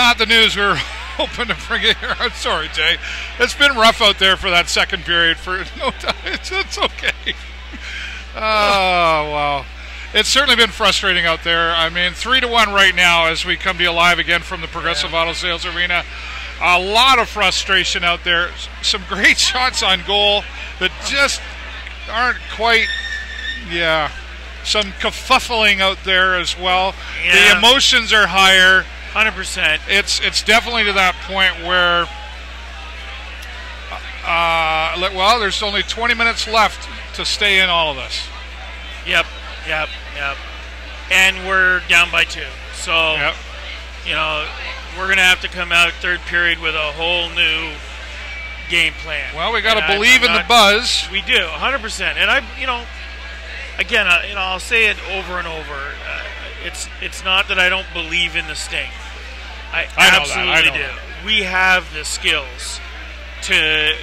not the news we were hoping to bring it here. I'm sorry, Jay. It's been rough out there for that second period. For no time, it's okay. Oh, wow. It's certainly been frustrating out there. I mean, 3-1 right now as we come to you live again from the Progressive Auto Sales Arena. A lot of frustration out there. Some great shots on goal that just aren't quite, some kerfuffling out there as well. The emotions are higher. 100%. It's definitely to that point where, there's only 20 minutes left to stay in all of this. Yep. And we're down by 2. So, we're going to have to come out third period with a whole new game plan. Well, we got to believe in the buzz. We do, 100%. And I'll say it over and over. It's not that I don't believe in the Sting. I absolutely do. We have the skills to,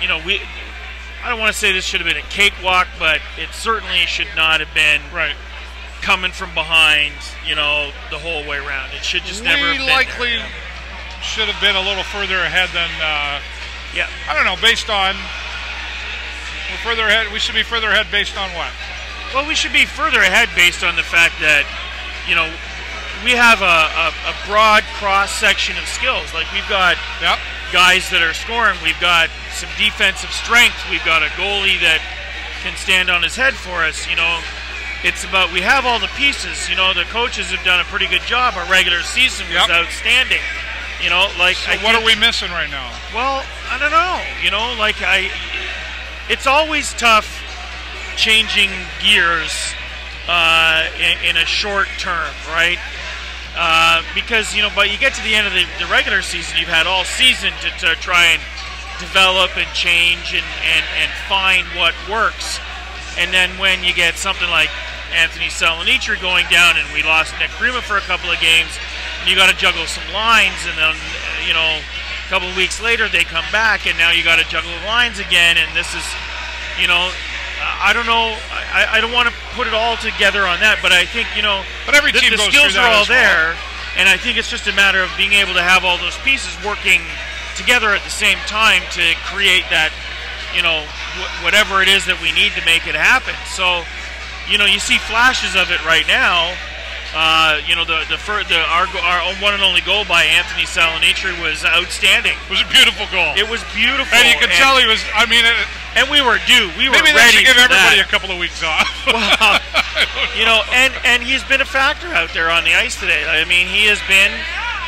I don't want to say this should have been a cakewalk, but it certainly should not have been coming from behind, the whole way around. It should just never have been there. We likely should have been a little further ahead than, I don't know, based on, we're further ahead. We should be further ahead based on what? Well, we should be further ahead based on the fact that, we have a broad cross-section of skills. Like, we've got guys that are scoring. We've got some defensive strength. We've got a goalie that can stand on his head for us. It's about, we have all the pieces. The coaches have done a pretty good job. Our regular season was outstanding. So what are we missing right now? Well, I don't know. It's always tough changing gears in a short term, right? Because, but you get to the end of the regular season, you've had all season to try and develop and change and find what works. And then when you get something like Anthony Salonitri going down and we lost Nick Prima for a couple of games, and you got to juggle some lines, and then, a couple of weeks later they come back, and now you got to juggle the lines again, and this is, I don't know. I don't want to put it all together on that, but I think, but every team the goes skills through are that all as well. there, and I think it's just a matter of being able to have all those pieces working together at the same time to create that, whatever it is that we need to make it happen. So, you see flashes of it right now. Our one and only goal by Anthony Salonitri was outstanding. It was a beautiful goal. It was beautiful, and you could tell he was. I mean, and we were due. We were maybe ready they should give for everybody that. a couple of weeks off. Well, and he's been a factor out there on the ice today. I mean, he has been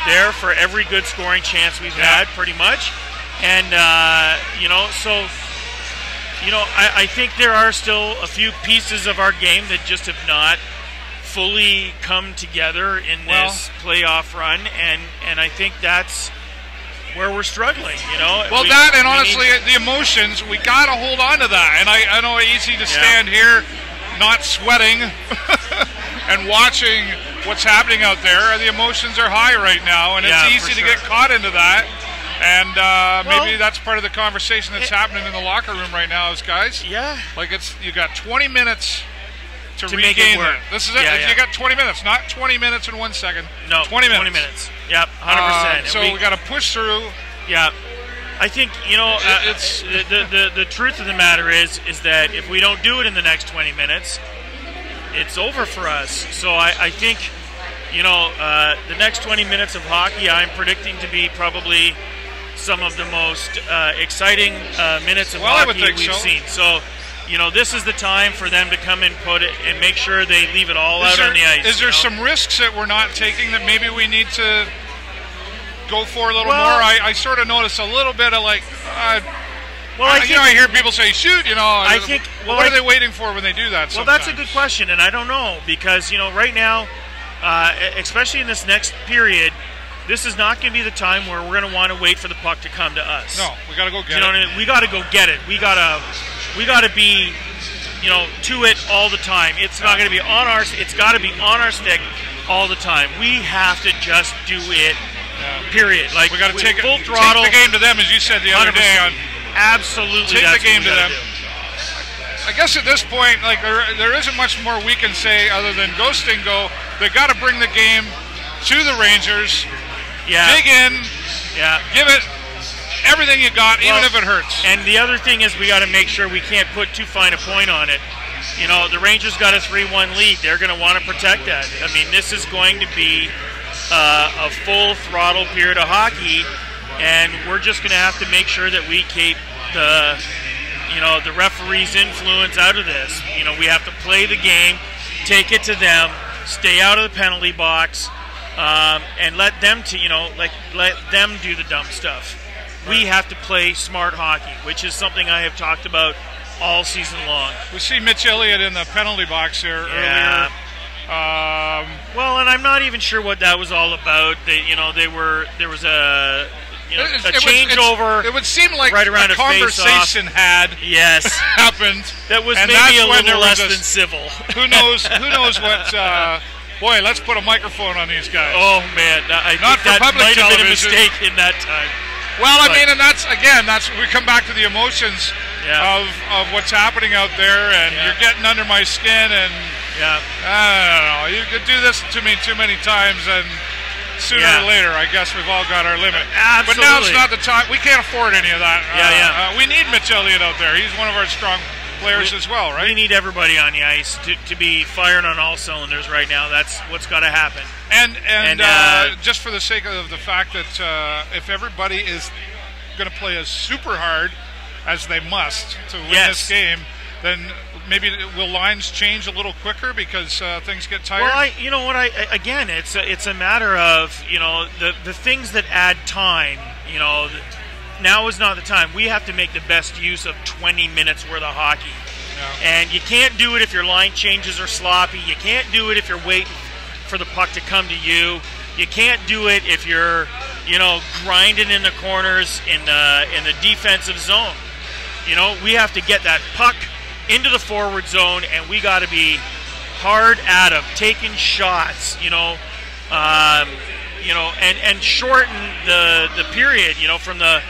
there for every good scoring chance we've had, pretty much. And I think there are still a few pieces of our game that just have not fully come together in this playoff run, and I think that's where we're struggling, Well, honestly, the emotions, we got to hold on to that. And I know it's easy to stand here not sweating and watching what's happening out there. The emotions are high right now, and it's easy to get caught into that. And maybe that's part of the conversation that's happening in the locker room right now is, guys, like you got 20 minutes to make it work. This is it. You got 20 minutes, not 20 minutes and 1 second. No, 20 minutes. 20 minutes. Yep, 100%. So we got to push through. Yeah, I think it's the truth of the matter is that if we don't do it in the next 20 minutes, it's over for us. So I think the next 20 minutes of hockey, I'm predicting to be probably some of the most exciting minutes of hockey we've seen. So. This is the time for them to come and put it and make sure they leave it all out on the ice. Is there some risks that we're not taking that maybe we need to go for a little more? I sort of notice a little bit of I hear people say, shoot, I think, what are they waiting for when they do that? Well, that's a good question, and I don't know, because, right now, especially in this next period, this is not going to be the time where we're going to want to wait for the puck to come to us. No, we got to go get it. What I mean? We got to go get it. We got to be, to it all the time. It's not going to be on our. It's got to be on our stick all the time. We have to just do it. Period. Like, we got to take full throttle. Take the game to them, as you said the other day. Absolutely, take the game to them. I guess at this point, there isn't much more we can say other than go Sting go. They got to bring the game to the Rangers. dig in, give it everything you got, even if it hurts. And the other thing is we got to make sure we can't put too fine a point on it. You know, the Rangers got a 3-1 lead. They're going to want to protect that. I mean, this is going to be a full throttle period of hockey, and we're just going to have to make sure that we keep the referee's influence out of this. You know, we have to play the game, take it to them, stay out of the penalty box, and let them let them do the dumb stuff. We have to play smart hockey, which is something I have talked about all season long. We see Mitch Elliott in the penalty box there earlier. Well, and I'm not even sure what that was all about. There was a changeover. It would seem like right around a conversation had happened. That was maybe a little less than civil. Who knows what? Boy, let's put a microphone on these guys. Oh man, I think that might have been a mistake in that time. Well, I mean, and that's we come back to the emotions of what's happening out there, and you're getting under my skin, and I don't know, you could do this to me too many times, and sooner or later, I guess we've all got our limit. Absolutely. But now it's not the time. We can't afford any of that. We need Mitch Elliott out there. He's one of our strong players as well, right? We need everybody on the ice to be firing on all cylinders right now. That's what's got to happen. And just for the sake of the fact that if everybody is going to play as super hard as they must to win this game, then maybe will lines change a little quicker because things get tired? Well, again, it's a matter of the things that add time. Now is not the time. We have to make the best use of 20 minutes worth of hockey. And you can't do it if your line changes are sloppy. You can't do it if you're waiting for the puck to come to you. You can't do it if you're, grinding in the corners in the defensive zone. We have to get that puck into the forward zone, and we got to be hard at them, taking shots, and shorten the period, from the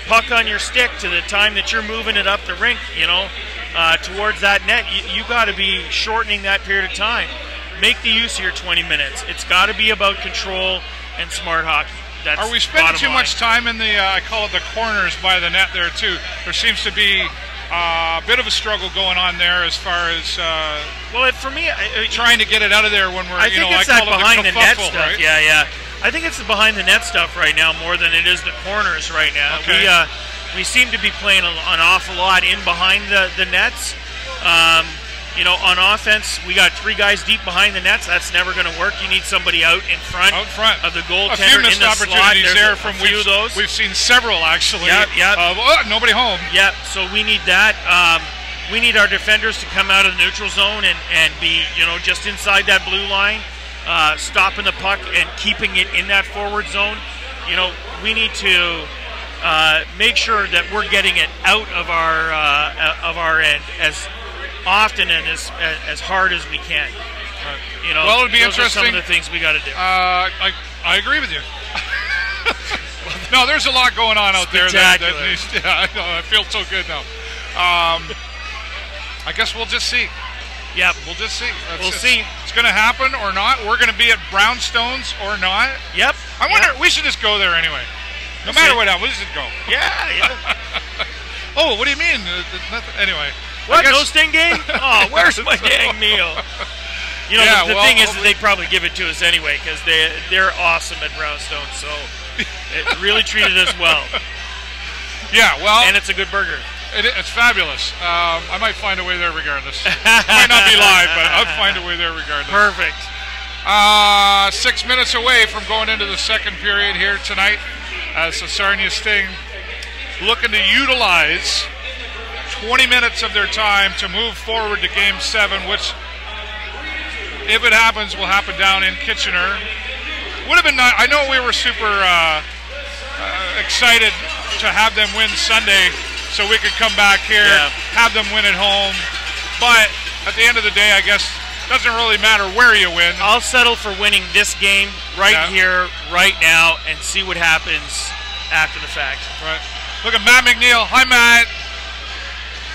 puck on your stick to the time that you're moving it up the rink, towards that net. You got to be shortening that period of time. Make the use of your 20 minutes. It's got to be about control and smart hockey. That's Are we spending too much time in the, I call it the corners by the net there too? There seems to be a bit of a struggle going on there as far as for me, trying to get it out of there when we're, I think it's that behind the net stuff. Right? Yeah. I think it's the behind the net stuff right now more than it is the corners right now. Okay. We seem to be playing an awful lot in behind the nets. On offense, we got 3 guys deep behind the nets. That's never going to work. You need somebody out in front of the goaltender. A few missed in the opportunities slot. there There's from a few of those. We've seen several actually. Nobody home. Yep. So we need that. We need our defenders to come out of the neutral zone and be just inside that blue line, stopping the puck and keeping it in that forward zone. We need to make sure that we're getting it out of our end as often and as hard as we can. Well, it would be those interesting. Are some of the things we got to do. I agree with you. No, there's a lot going on out there. I know. I feel so good now. I guess we'll just see. Yep. We'll just see. We'll see. It's going to happen or not. We're going to be at Brownstones or not. Yep. I wonder. We should just go there anyway. No matter what happens, we should go. Yeah. Oh, what do you mean? Anyway. What? No Sting game? Oh, where's my dang meal? The thing is that they probably give it to us anyway because they're awesome at Brownstone, so it really treated us well. Yeah, well. And it's a good burger. It's fabulous. I might find a way there regardless. It might not be live, but I'll find a way there regardless. Perfect. 6 minutes away from going into the second period here tonight as the Sarnia Sting looking to utilize 20 minutes of their time to move forward to Game 7, which, if it happens, will happen down in Kitchener. Would have been nice. I know we were super excited to have them win Sunday so we could come back here, have them win at home. But at the end of the day, I guess it doesn't really matter where you win. I'll settle for winning this game here, right now, and see what happens after the fact. Right. Look at Matt McNeil. Hi, Matt.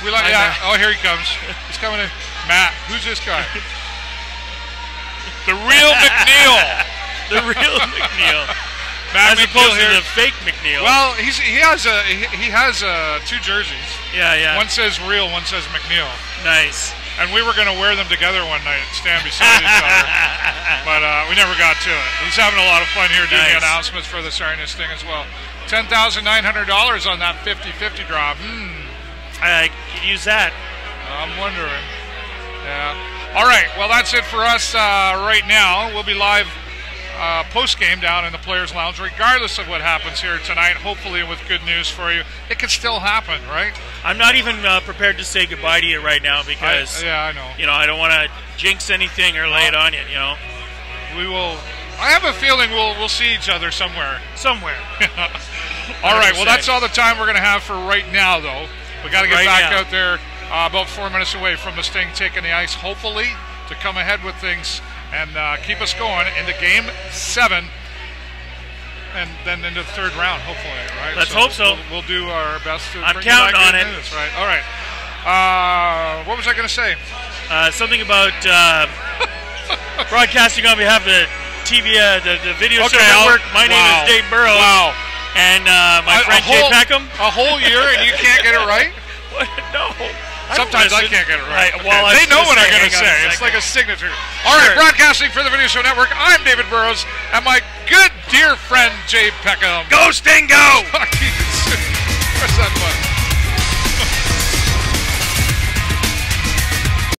Oh, here he comes. He's coming in. Matt, who's this guy? The real McNeil. The real McNeil. As McNeil opposed here. to the fake McNeil. Well, he has 2 jerseys. Yeah. One says real, one says McNeil. Nice. And we were going to wear them together one night and stand beside each other. But we never got to it. He's having a lot of fun here doing the announcements for the Sarnia Sting as well. $10,900 on that 50-50 drop. I could use that. I'm wondering. Yeah. All right. Well, that's it for us right now. We'll be live post-game down in the Players' Lounge, regardless of what happens here tonight, hopefully with good news for you. It could still happen, right? I'm not even prepared to say goodbye to you right now because I know. I don't want to jinx anything or lay it on you. We will. I have a feeling we'll see each other somewhere. All right. Well, that's all the time we're going to have for right now, though. We got to get back out there. About 4 minutes away from the Sting taking the ice, hopefully to come ahead with things and keep us going into Game 7, and then into the third round, hopefully. Right? Let's hope so. We'll do our best to. I'm counting on it. Minutes, right? All right. What was I going to say? Something about broadcasting on behalf of the TV, the video show network. My name is Dave Burrows. Wow. And my friend Jay Peckham. A whole year and you can't get it right? What? No. Sometimes I can't get it right. Well, they know what I'm going to say. It's like a signature. All right, broadcasting for the Video Show Network, I'm David Burrows, and my good dear friend Jay Peckham. Go Sting, go! Talk to you soon. Press that button.